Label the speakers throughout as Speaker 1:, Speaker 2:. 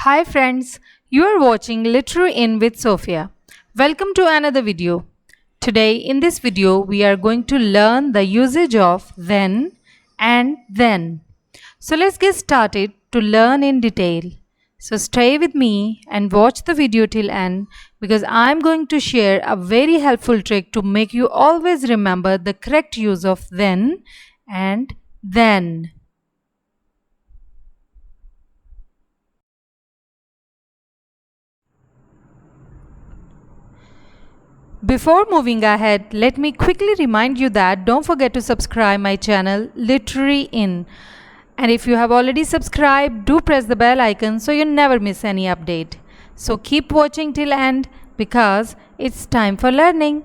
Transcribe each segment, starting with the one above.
Speaker 1: Hi friends, you are watching Literary In with Sophia. Welcome to another video. Today in this video we are going to learn the usage of then and then. So let's get started to learn in detail. So stay with me and watch the video till end because I am going to share a very helpful trick to make you always remember the correct use of then and then. Before moving ahead, let me quickly remind you that don't forget to subscribe my channel Literary In. And if you have already subscribed, do press the bell icon so you never miss any update. So keep watching till end because it's time for learning.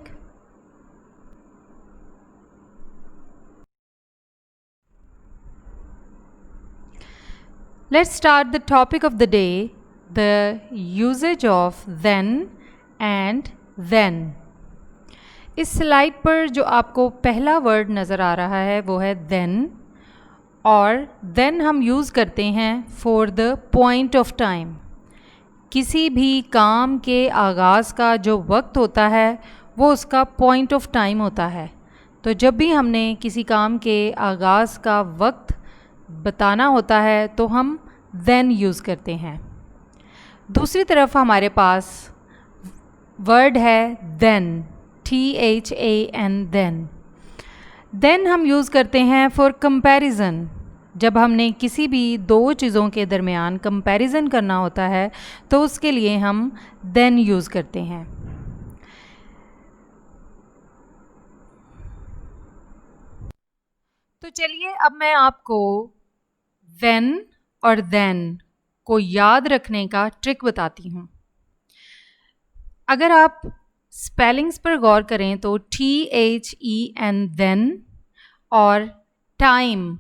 Speaker 1: Let's start the topic of the day, the usage of then and then. इस slide पर जो आपको पहला word नज़र आ रहा है वो है देन और देन हम यूज़ करते हैं for the point of time. किसी भी काम के आगाज़ का जो वक्त होता है वो उसका पॉइंट ऑफ टाइम होता है। तो जब भी हमने किसी काम के आगाज़ का वक्त बताना होता है तो हम देन यूज़ करते हैं। दूसरी तरफ हमारे पास वर्ड है देन, THAN देन हम यूज़ करते हैं फॉर कंपैरिजन। जब हमने किसी भी दो चीज़ों के दरमियान कंपैरिजन करना होता है तो उसके लिए हम देन यूज़ करते हैं। तो चलिए अब मैं आपको व्हेन और देन को याद रखने का ट्रिक बताती हूँ। अगर आप स्पेलिंग्स पर गौर करें तो THEN देन और टाइम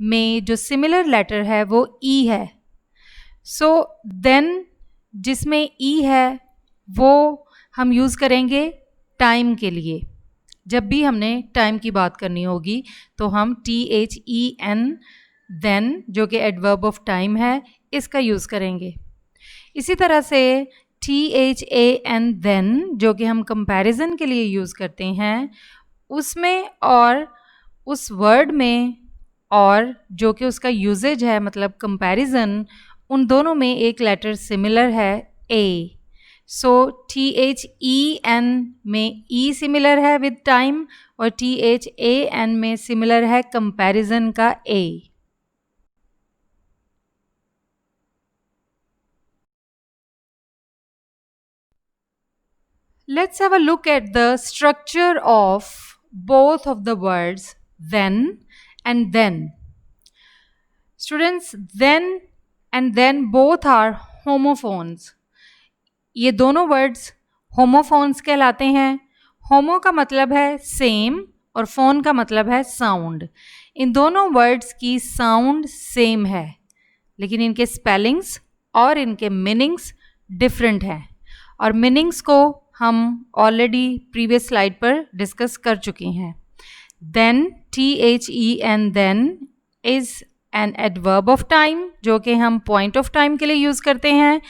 Speaker 1: में जो सिमिलर लेटर है वो E है। सो देन जिसमें E है वो हम यूज़ करेंगे टाइम के लिए। जब भी हमने टाइम की बात करनी होगी तो हम THEN देन जो कि एडवर्ब ऑफ टाइम है इसका यूज़ करेंगे। इसी तरह से THAN देन जो कि हम कंपैरिजन के लिए यूज़ करते हैं उसमें और उस वर्ड में और जो कि उसका यूजेज है मतलब कंपैरिजन, उन दोनों में एक लेटर सिमिलर है A। सो THEN में E सिमिलर है विद टाइम और THAN में सिमिलर है कंपैरिजन का A। Let's have a look at the structure of both of the words then and then. Students, then and then both are homophones. ये दोनों words homophones कहलाते हैं। होमो का मतलब है सेम और फोन का मतलब है साउंड। इन दोनों वर्ड्स की साउंड सेम है लेकिन इनके स्पेलिंग्स और इनके मीनिंग्स डिफरेंट हैं और मीनिंग्स को हम ऑलरेडी प्रीवियस स्लाइड पर डिस्कस कर चुके हैं। Then THEN then is an adverb of time जो कि हम पॉइंट ऑफ टाइम के लिए यूज़ करते हैं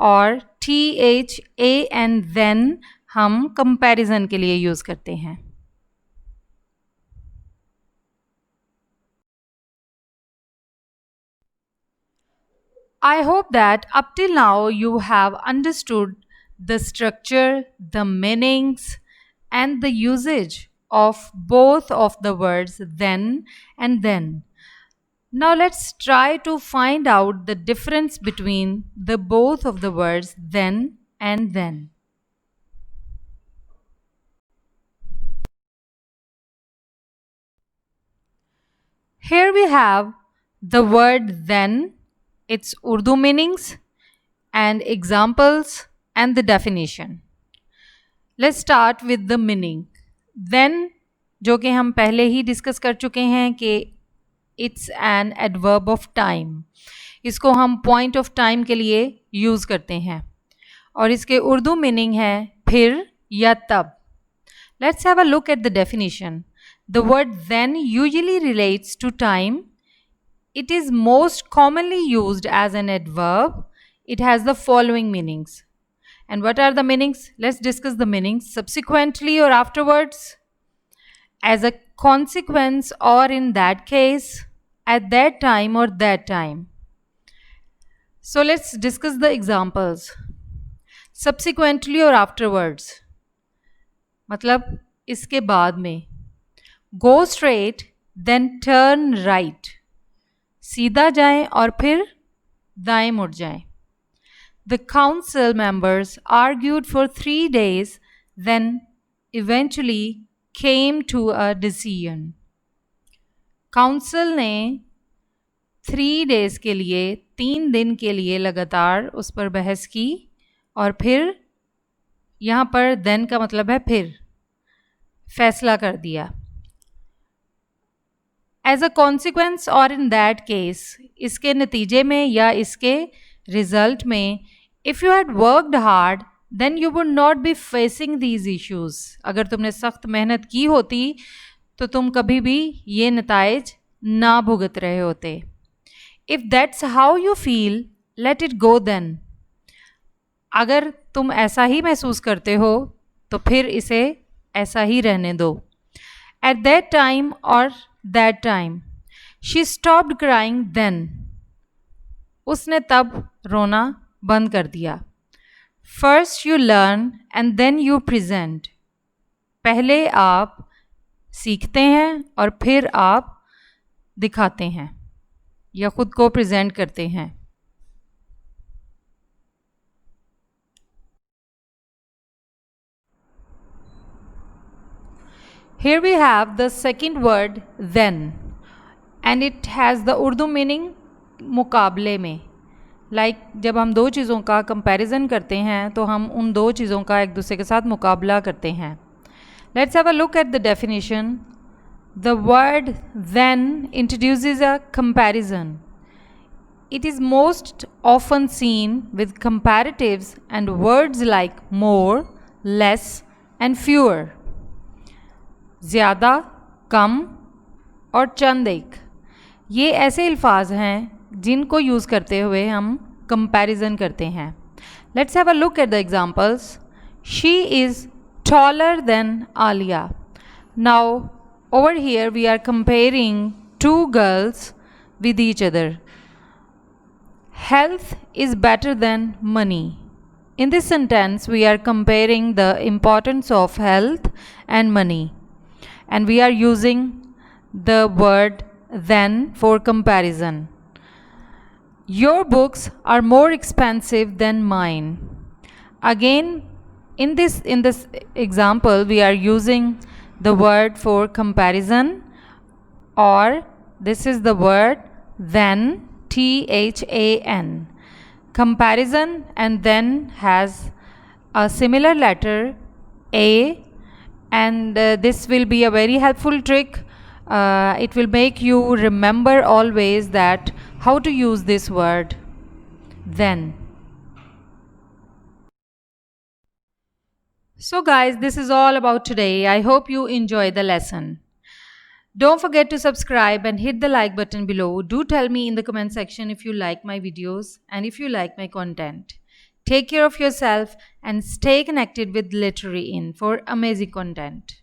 Speaker 1: और THAN देन हम कंपैरिजन के लिए यूज़ करते हैं। I hope that up till now you have understood the structure, the meanings, and the usage of both of the words then and then. Now let's try to find out the difference between the both of the words then and then. Here we have the word then, its Urdu meanings and examples and the definition. Let's start with the meaning. Then जो कि हम पहले ही discuss कर चुके हैं कि it's an adverb of time. इसको हम पॉइंट ऑफ टाइम के लिए यूज़ करते हैं और इसके उर्दू मीनिंग है फिर या तब। Let's have a look at the definition. The word then usually relates to time. It is most commonly used as an adverb it has the following meanings. And what are the meanings? Let's discuss the meanings. Subsequently or afterwards, as a consequence or in that case, at that time or that time. So let's discuss the examples. Subsequently or afterwards मतलब इसके बाद में. Go straight then turn right. सीधा जाएं और फिर दाएं मुड़ जाएं. The council members argued for 3 days, then eventually came to a decision. Council ने 3 days के लिए 3 दिन के लिए लगातार उस पर बहस की और फिर यहाँ पर then का मतलब है फिर फैसला कर दिया. As a consequence or in that case, इसके नतीजे में या इसके रिजल्ट में, if you had worked hard, then you would not be facing these issues. अगर तुमने सख्त मेहनत की होती तो तुम कभी भी ये नताइज ना भुगत रहे होते. If that's how you feel, let it go then. अगर तुम ऐसा ही महसूस करते हो तो फिर इसे ऐसा ही रहने दो. At that time or that time, she stopped crying then. उसने तब रोना बंद कर दिया. First you learn and then you present. पहले आप सीखते हैं और फिर आप दिखाते हैं या खुद को प्रेजेंट करते हैं. Here we have the second word then, and it has the Urdu meaning मुकाबले में. Like जब हम दो चीज़ों का कंपैरिजन करते हैं तो हम उन दो चीज़ों का एक दूसरे के साथ मुकाबला करते हैं. Let's have a look at the definition. The word then introduces a comparison. It is most often seen with comparatives and words like more, less and fewer. ज़्यादा, कम और चंद एक, ये ऐसे अल्फाज हैं जिनको यूज़ करते हुए हम कंपैरिजन करते हैं. Let's have a look at the examples. She is taller than Alia. Now over here we are comparing two girls with each other. Health is better than money. In this sentence we are comparing the importance of health and money, and we are using the word then for comparison. Your books are more expensive than mine. Again, in this example we are using the word for comparison, or this is the word then, THAN. Comparison and then has a similar letter A, and this will be a very helpful trick. It will make you remember always that how to use this word then. So guys, this is all about today. I hope you enjoy the lesson. Don't forget to subscribe and hit the like button below. Do tell me in the comment section if you like my videos and if you like my content. Take care of yourself and stay connected with Literary In for amazing content.